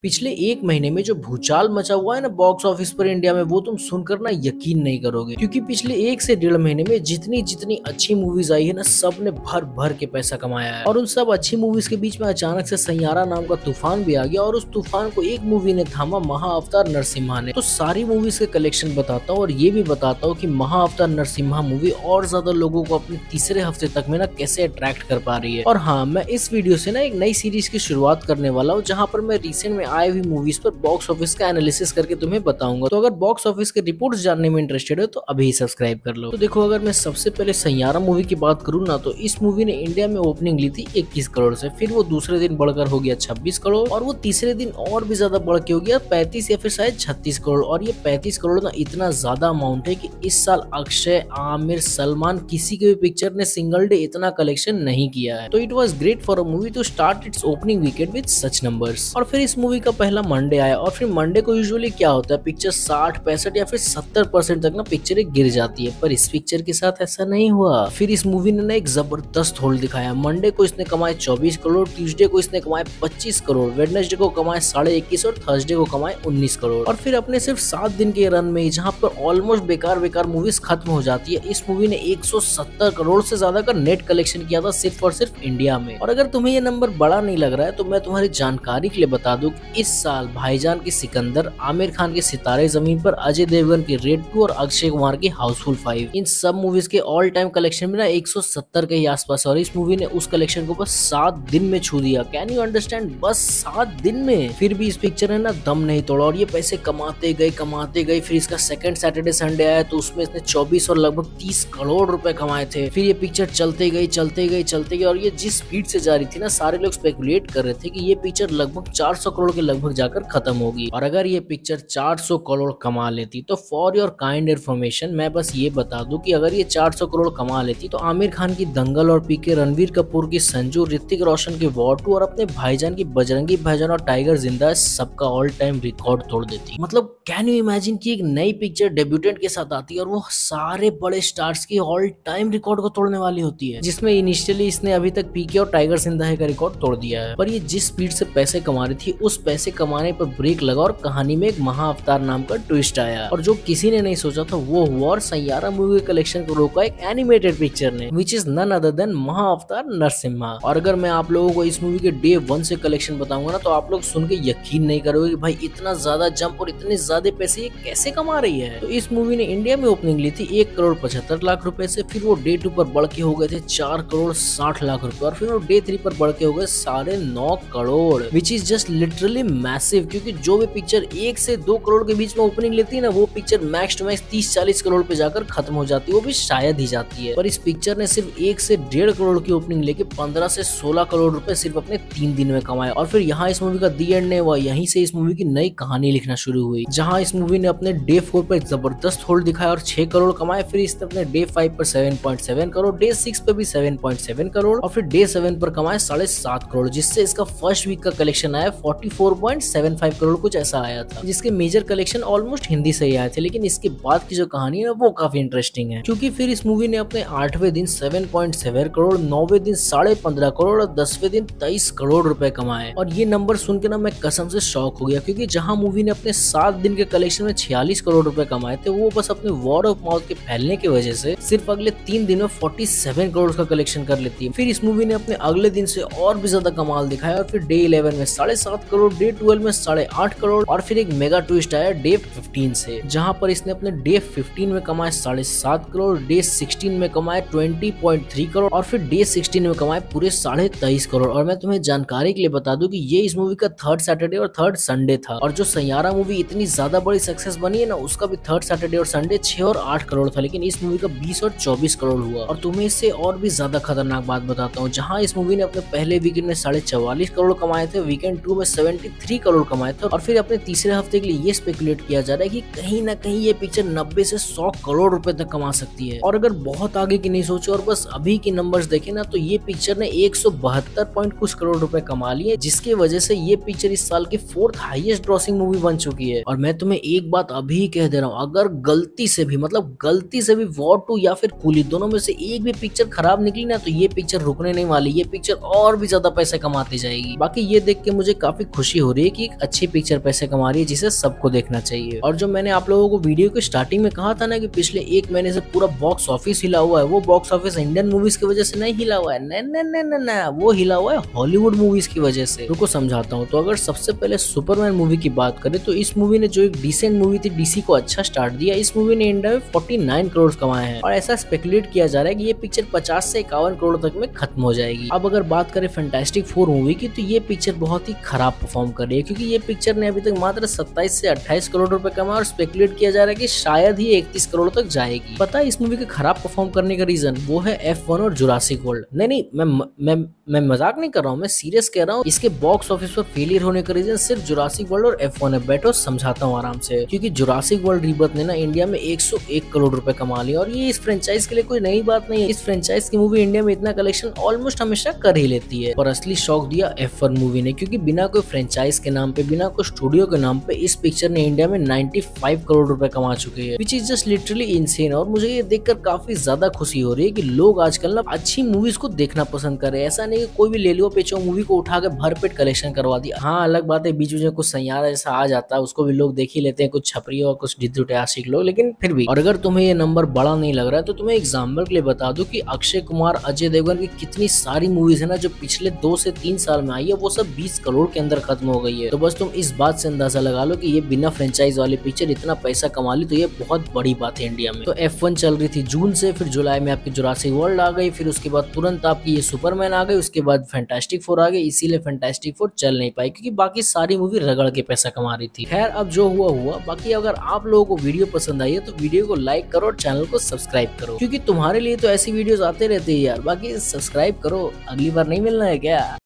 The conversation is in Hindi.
पिछले एक महीने में जो भूचाल मचा हुआ है ना बॉक्स ऑफिस पर इंडिया में, वो तुम सुनकर ना यकीन नहीं करोगे। क्योंकि पिछले 1 से 1.5 महीने में जितनी जितनी अच्छी मूवीज आई है ना, सब ने भर भर के पैसा कमाया है। और उन सब अच्छी मूवीज के बीच में अचानक से सैयारा नाम का तूफान भी आ गया, और उस तूफान को एक मूवी ने थामा, महाअवतार नरसिम्हा ने। तो सारी मूवीज के कलेक्शन बताता हूँ, और ये भी बताता हूँ कि महाअवतार नरसिम्हा मूवी और ज्यादा लोगों को अपने तीसरे हफ्ते तक में ना कैसे अट्रैक्ट कर पा रही है। और हाँ, मैं इस वीडियो से ना एक नई सीरीज की शुरुआत करने वाला हूँ, जहाँ पर मैं रिसेंट में आए हुई मूवीज पर बॉक्स ऑफिस का एनालिसिस करके तुम्हें बताऊंगा। तो अगर बॉक्स ऑफिस के रिपोर्ट्स जानने में इंटरेस्टेड हो तो अभी सब्सक्राइब कर लो। तो देखो, अगर मैं सबसे पहले सैयारा मूवी की बात करूँ ना, तो इस मूवी ने इंडिया में ओपनिंग ली थी 21 करोड़ से, फिर वो दूसरे दिन बढ़कर हो गया 26 करोड़, और वो तीसरे दिन और भी ज्यादा बढ़ के हो गया 35 या फिर शायद 36 करोड़। और ये 35 करोड़ ना इतना ज्यादा अमाउंट है कि इस साल अक्षय, आमिर, सलमान, किसी के भी पिक्चर ने सिंगल डे इतना कलेक्शन नहीं किया है। तो it was great for a movie two start it's opening weekend with such numbers. और फिर इस मूवी का पहला मंडे आया, और फिर मंडे को यूजुअली क्या होता है, पिक्चर 60, 65 या फिर 70% तक ना पिक्चरें गिर जाती है, पर इस पिक्चर के साथ ऐसा नहीं हुआ। फिर इस मूवी ने ना एक जबरदस्त होल्ड दिखाया। मंडे को इसने कमाए 24 करोड़, ट्यूसडे को इसने कमाए 25 करोड़, वेडनेसडे को कमाए 21.5 और थर्सडे को कमाए 19 करोड़। और फिर अपने सिर्फ 7 दिन के रन में, जहाँ पर ऑलमोस्ट बेकार बेकार मूवीज खत्म हो जाती है, इस मूवी ने 170 करोड़ से ज्यादा का नेट कलेक्शन किया था सिर्फ और सिर्फ इंडिया में। और अगर तुम्हें ये नंबर बड़ा नहीं लग रहा है तो मैं तुम्हारी जानकारी के लिए बता दूं कि इस साल भाईजान की सिकंदर, आमिर खान के सितारे जमीन पर, अजय देवगन की रेड 2 और अक्षय कुमार की हाउसफुल 5, इन सब मूवीज के ऑल टाइम कलेक्शन में ना 170 के ही आसपास। और इस मूवी ने उस कलेक्शन को बस 7 दिन में छू दिया। कैन यू अंडरस्टैंड, बस 7 दिन में। फिर भी इस पिक्चर ने ना दम नहीं तोड़ा, और ये पैसे कमाते गए। फिर इसका सेकंड सैटरडे संडे आया, तो उसमें इसने 24 और लगभग 30 करोड़ रुपए कमाए थे। फिर ये पिक्चर चलते गई, और ये जिस स्पीड से जा रही थी ना, सारे लोग स्पेकुलेट कर रहे थे कि ये पिक्चर लगभग 400 करोड़ के लगभग जाकर खत्म होगी। और अगर ये पिक्चर 400 करोड़ कमा लेती, तो फॉर योर काइंड इन्फॉर्मेशन मैं बस ये बता दूं कि अगर ये 400 करोड़ कमा लेती, तो आमिर खान की दंगल और पीके, रणवीर कपूर की संजू, ऋतिक रोशन की वॉर 2 और अपने भाईजान की बजरंगी भाईजान और टाइगर जिंदा, सबका ऑल टाइम रिकॉर्ड तोड़ देती। मतलब कैन यू इमेजिन कि एक नई पिक्चर डेब्यूटेंट के साथ आती है, और वो सारे बड़े स्टार्स की ऑल टाइम रिकॉर्ड को तोड़ने वाली होती है, जिसमें इनिशियली इसने अभी तक पीके और टाइगर जिंदा का रिकॉर्ड तोड़ दिया है। पर ये जिस स्पीड से पैसे कमा रही थी, उस पैसे कमाने पर ब्रेक लगा, और कहानी में एक महाअवतार नाम का ट्विस्ट आया, और जो किसी ने नहीं सोचा था वो हुआ, और सैयारा मूवी के कलेक्शन को रोका एक एनिमेटेड पिक्चर ने, which is none other than Mahavatar Narsimha. और अगर मैं आप लोगों को इस मूवी के डे 1 से कलेक्शन बताऊंगा ना, तो आप लोग सुन के यकीन नहीं करोगे कि भाई इतना ज्यादा जंप और इतने ज्यादा पैसे ये कैसे कमा रही है। तो इस मूवी ने इंडिया में ओपनिंग ली थी 1 करोड़ 75 लाख रुपए से, फिर वो डे 2 पर बढ़ के हो गए थे 4 करोड़ 60 लाख रुपए, और फिर वो डे 3 पर बढ़ के हो गए 9.5 crore, which is just literally massive. क्योंकि जो भी पिक्चर 1 से 2 करोड़ के बीच में ओपनिंग लेती है ना, वो picture max to max 30-40 crore पे जाकर खत्म हो जाती है, वो भी शायद ही जाती है। पर इस पिक्चर ने सिर्फ 1 से 1.5 करोड़ की ओपनिंग लेके 15 से 16 करोड़ रुपए सिर्फ अपने 3 दिन में कमाए। और फिर यहाँ इस मूवी का दी एंड नहीं हुआ, यहीं से इस मूवी की नई कहानी लिखना शुरू हुई, जहाँ इस मूवी ने अपने डे 4 पर जबरदस्त होल्ड दिखाया और 6 करोड़ कमाए। फिर इसने अपने डे 5 पर 7.7 करोड़, डे 6 पे भी 7.7 करोड़, और फिर डे 7 पर कमाए 7.5 करोड़, जिससे इसका फर्स्ट वीक का कलेक्शन आया 44.75 करोड़ कुछ ऐसा आया था, जिसके मेजर कलेक्शन ऑलमोस्ट हिंदी से ही आए थे। लेकिन इसके बाद की जो कहानी है वो काफी इंटरेस्टिंग है, क्योंकि फिर इस मूवी ने अपने 8वें दिन 7.7 करोड़, 9वें दिन 15.5 करोड़ और 10वें दिन 23 करोड़ रुपए कमाए। और ये नंबर सुन के ना मैं कसम से शॉक हो गया, क्योंकि जहां मूवी ने अपने 7 दिन के कलेक्शन में 46 करोड़ रुपए कमाए थे, वो बस अपने वर्ड ऑफ माउथ के फैलने की वजह से सिर्फ अगले 3 दिन में 47 करोड़ का कलेक्शन कर लेती है। फिर इस मूवी ने अपने अगले दिन से और भी ज्यादा कमाल दिखाया, और फिर डे 11 में 7.5 करोड़, डे 12 में 8.5 करोड़, और फिर एक मेगा ट्विस्ट आया डे 15 से, जहां पर इसने अपने डे 15 में कमाए 7.5 करोड़, डे 16 में कमाए 20.3 करोड़, और फिर डे 16 में कमाए पूरे 23.5 करोड़। और मैं तुम्हें जानकारी के लिए बता दूं कि ये इस मूवी का 3rd सैटरडे और 3rd संडे था, और जो सैयारा मूवी इतनी ज्यादा बड़ी सक्सेस बनी है ना, उसका भी 3rd सैटरडे और संडे 6 और 8 करोड़ था, लेकिन इस मूवी का 20 और 24 करोड़ हुआ। और तुम्हें इससे और भी ज्यादा खतरनाक बात बताता हूँ, जहाँ इस मूवी ने अपने पहले वीकेंड में 44.5 करोड़ कमाए थे, वीकेंड 2 में 73 करोड़ कमाए थे, और फिर अपने तीसरे हफ्ते के लिए ये स्पेकुलेट किया जा रहा है कि कहीं ना कहीं ये पिक्चर 90 से 100 करोड़ रुपए तक कमा सकती है। और अगर बहुत आगे की नहीं सोचे और बस अभी की नंबर्स देखे ना, तो ये पिक्चर ने 172 पॉइंट कुछ करोड़ रुपए कमा लिए, जिसकी वजह से ये पिक्चर इस साल की 4th हाईएस्ट ग्रॉसिंग मूवी बन चुकी है। और मैं तुम्हें एक बात अभी कह दे रहा हूँ, अगर गलती से भी वॉर 2 या फिर कूली दोनों में से एक भी पिक्चर खराब निकली ना, तो ये पिक्चर रुकने नहीं वाली, ये पिक्चर और भी ज्यादा पैसे कमाती जाएगी। बाकी ये देख के मुझे काफी खुशी खुशी हो रही है कि एक अच्छी पिक्चर पैसे कमा रही है जिसे सबको देखना चाहिए। और जो मैंने आप लोगों को वीडियो के स्टार्टिंग में कहा था ना कि पिछले 1 महीने से पूरा बॉक्स ऑफिस हिला हुआ है, वो बॉक्स ऑफिस इंडियन मूवीज की वजह से नहीं हिला हुआ है, न वो हिला हुआ है हॉलीवुड मूवीज की वजह से। रुको समझाता हूँ। तो अगर सबसे पहले सुपरमैन मूवी की बात करें तो इस मूवी ने जो एक डिसेंट मूवी थी डीसी को अच्छा स्टार्ट दिया। इस मूवी ने इंडिया में 49 करोड़ कमाए हैं और ऐसा स्पेकुलेट किया जा रहा है कि ये पिक्चर 50 से 51 करोड़ तक में खत्म हो जाएगी। अब अगर बात करें फैंटास्टिक 4 मूवी की तो ये पिक्चर बहुत ही खराब परफॉर्म कर रही है, क्योंकि ये पिक्चर ने अभी तक मात्र 27 से 28 करोड़ रुपए कमाए और स्पेकुलेट किया जा रहा है कि शायद ही 31 करोड़ तक जाएगी। पता है इस मूवी के खराब परफॉर्म करने का रीजन? वो है F1 और जुरासिक वर्ल्ड। नहीं, मैं मजाक नहीं कर रहा हूँ, मैं सीरियस कह रहा हूँ। इसके बॉक्स ऑफिस पर फेलियर होने का रीजन सिर्फ जुरासिक वर्ल्ड और F1 है। बैठो समझाता हूँ आराम से। क्योंकि जुरासिक वर्ल्ड रीबर्थ ने ना इंडिया में 101 करोड़ रुपए कमा लिया और ये इस फ्रेंचाइज के लिए कोई नई बात नहीं है। इस फ्रेंचाइज की मूवी इंडिया में इतना कलेक्शन ऑलमोस्ट हमेशा कर ही लेती है। और असली शौक दिया F1 मूवी ने, क्योंकि बिना कोई फ्रेंचाइज के नाम पे, बिना कोई स्टूडियो के नाम पे इस पिक्चर ने इंडिया में 95 करोड़ रुपए कमा चुके हैं, which is just literally insane. और मुझे ये देखकर काफी ज्यादा खुशी हो रही है कि लोग आजकल ना अच्छी मूवीज को देखना पसंद कर रहे हैं। ऐसा नहीं कि कोई भी ले लियो पेचो मूवी को उठा के भरपेट कलेक्शन करवा दिया। हाँ अलग बात है बीच में कुछ सैयारा जैसा आ जाता है, उसको भी लोग देख ही लेते हैं, कुछ छपरी और कुछ डिद्दुटे आशिक लोग, लेकिन फिर भी। और अगर तुम्हें ये नंबर बड़ा नहीं लग रहा है तो तुम्हें एग्जाम्पल के लिए बता दूं कि अक्षय कुमार, अजय देवगन की कितनी सारी मूवीज है ना जो पिछले 2 से 3 साल में आई है, वो सब 20 करोड़ के अंदर खत्म हो गई है। तो बस तुम इस बात से अंदाजा लगा लो कि ये बिना फ्रेंचाइज वाली पिक्चर इतना पैसा कमा ली, तो ये बहुत बड़ी बात है इंडिया में। तो F1 चल रही थी जून से, फिर जुलाई में आपकी जुरासिक वर्ल्ड आ गई, फिर उसके बाद तुरंत आपकी ये सुपरमैन आ गई, उसके बाद फैंटास्टिक 4 आ गई। इसीलिए फैंटास्टिक 4 चल नहीं पाई क्योंकि बाकी सारी मूवी रगड़ के पैसा कमा रही थी। खैर अब जो हुआ हुआ। बाकी अगर आप लोगों को वीडियो पसंद आई है तो वीडियो को लाइक करो और चैनल को सब्सक्राइब करो, क्योंकि तुम्हारे लिए तो ऐसी वीडियोस आते रहते हैं यार। बाकी सब्सक्राइब करो, अगली बार नहीं मिलना है क्या?